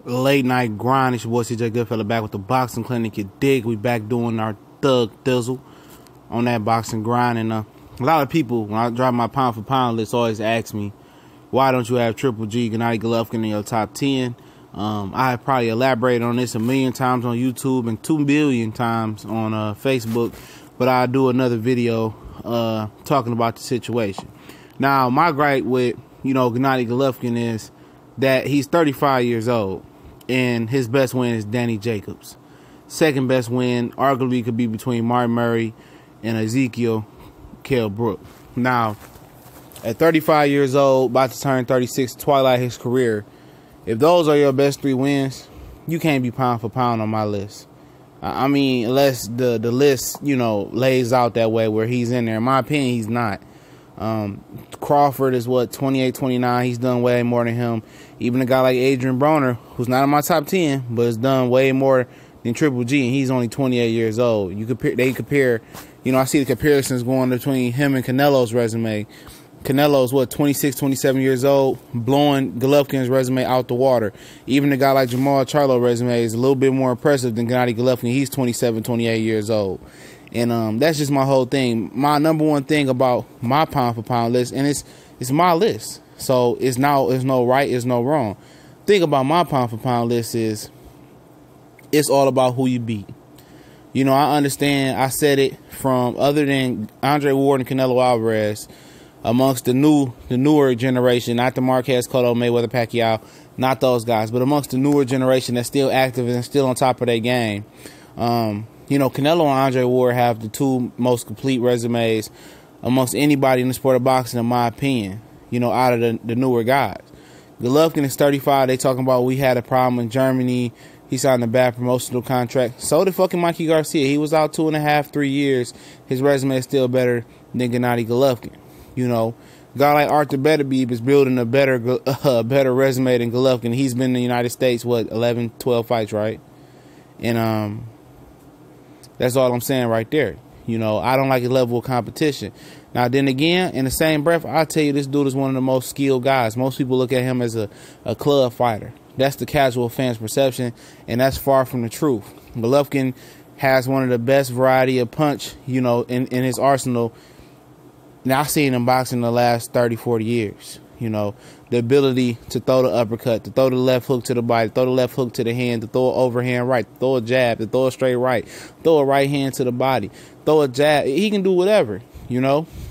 late night grind. It's your boy CJ Goodfella back with the boxing clinic. You dig? We back doing our thug thizzle on that boxing grind. And a lot of people, when I drop my pound for pound list, always ask me, why don't you have Triple G, Gennady, Golovkin in your top 10? I have probably elaborated on this 1 million times on YouTube and 2 billion times on Facebook, but I'll do another video talking about the situation. Now, my gripe with, Gennady Golovkin is that he's 35 years old, and his best win is Danny Jacobs. Second best win arguably could be between Martin Murray and Ezekiel Kell Brook. Now, at 35 years old, about to turn 36, twilight his career, if those are your best 3 wins, you can't be pound for pound on my list. I mean, unless the list, lays out that way where he's in there. In my opinion, he's not. Crawford is 28, 29. He's done way more than him. Even a guy like Adrian Broner, who's not in my top 10, but has done way more than Triple G, and he's only 28 years old. They compare, I see the comparisons going between him and Canelo's resume. Canelo's 26, 27 years old, blowing Golovkin's resume out the water. Even a guy like Jamal Charlo's resume is a little bit more impressive than Gennady Golovkin. He's 27, 28 years old. And that's just my whole thing. My number one thing about my pound for pound list, and it's my list. So it's no right, it's no wrong. Thing about my pound for pound list is it's all about who you beat. I understand, I said it from other than Andre Ward and Canelo Alvarez, amongst the newer generation, not the Marquez, Cotto, Mayweather, Pacquiao, not those guys, but amongst the newer generation that's still active and still on top of their game. Canelo and Andre Ward have the 2 most complete resumes amongst anybody in the sport of boxing, in my opinion, out of the newer guys. Golovkin is 35. They talking about we had a problem in Germany. He signed a bad promotional contract. So did fucking Mikey Garcia. He was out 2.5, 3 years. His resume is still better than Gennady Golovkin. A guy like Arthur Beterbiev is building a better resume than Golovkin. He's been in the United States, 11, 12 fights, right? And that's all I'm saying right there. I don't like his level of competition. Now, then again, in the same breath, I'll tell you this dude is one of the most skilled guys. Most people look at him as a club fighter. That's the casual fan's perception, and that's far from the truth. Golovkin has one of the best variety of punch, in his arsenal. Now, I've seen him boxing the last 30, 40 years. The ability to throw the uppercut, to throw the left hook to the body, throw the left hook to the hand, to throw an overhand right, to throw a jab, to throw a straight right, throw a right hand to the body, throw a jab. He can do whatever,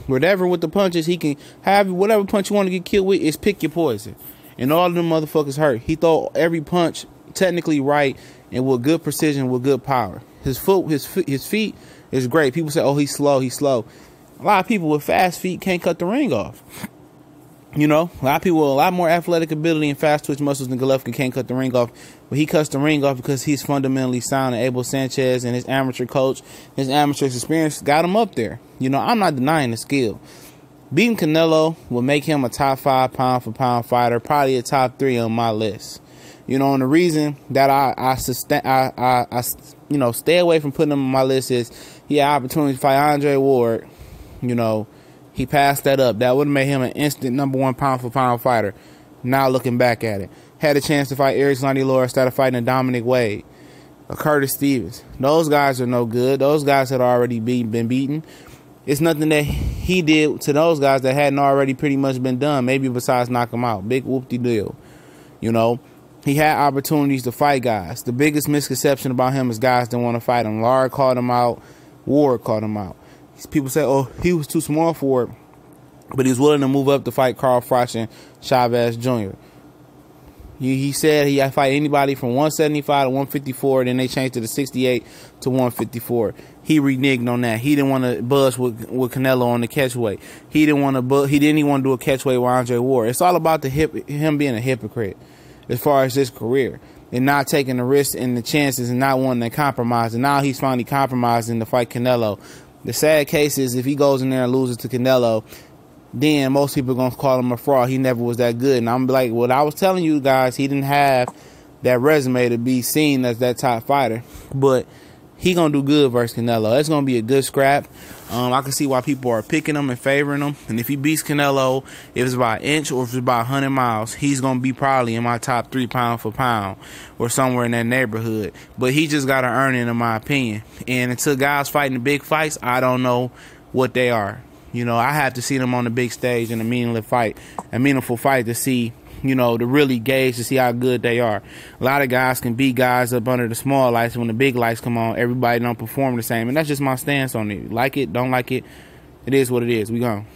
Whatever with the punches, he can have whatever punch you want to get killed with is pick your poison. And all of them motherfuckers hurt. He throw every punch technically right and with good precision, with good power. His feet is great. People say, oh, he's slow. A lot of people with fast feet can't cut the ring off. A lot of people with a lot more athletic ability and fast twitch muscles than Golovkin can't cut the ring off. But he cuts the ring off because he's fundamentally sound, and Abel Sanchez and his amateur coach, his amateur experience got him up there. I'm not denying the skill. Beating Canelo will make him a top 5 pound for pound fighter, probably a top 3 on my list. And the reason that I stay away from putting him on my list is he had opportunity to fight Andre Ward. He passed that up. That would have made him an instant number 1 pound for pound fighter. Now looking back at it, had a chance to fight Eric Laura instead of fighting a Dominic Wade, a Curtis Stevens. Those guys are no good. Those guys had already been beaten. It's nothing that he did to those guys that hadn't already pretty much been done. Maybe besides knock them out. Big whoop-de-deal. He had opportunities to fight guys. The biggest misconception about him is guys don't want to fight him. Lara called him out. Ward called him out. People say, oh, he was too small for it, but he was willing to move up to fight Carl Froch and Chavez Jr. He said he had to fight anybody from 175 to 154, then they changed it to 68 to 154. He reneged on that. He didn't want to buzz with Canelo on the catchweight. He didn't even want to do a catchweight with Andre Ward. It's all about him being a hypocrite as far as his career and not taking the risks and the chances and not wanting to compromise. And now he's finally compromising to fight Canelo. The sad case is if he goes in there and loses to Canelo, then most people are going to call him a fraud. He never was that good. And I'm like, what I was telling you guys, he didn't have that resume to be seen as that top fighter. But he gonna do good versus Canelo. That's gonna be a good scrap. I can see why people are picking him and favoring him. And if he beats Canelo, if it's by an inch or if it's by 100 miles, he's gonna be probably in my top 3 pound for pound or somewhere in that neighborhood. But he just gotta earn it, in my opinion. And until guys fighting the big fights, I don't know what they are. You know, I have to see them on the big stage in a meaningful fight to see, you know, to really gauge to see how good they are. A lot of guys can beat guys up under the small lights. When the big lights come on, everybody don't perform the same. And that's just my stance on it. Like it, don't like it, it is what it is. We gone.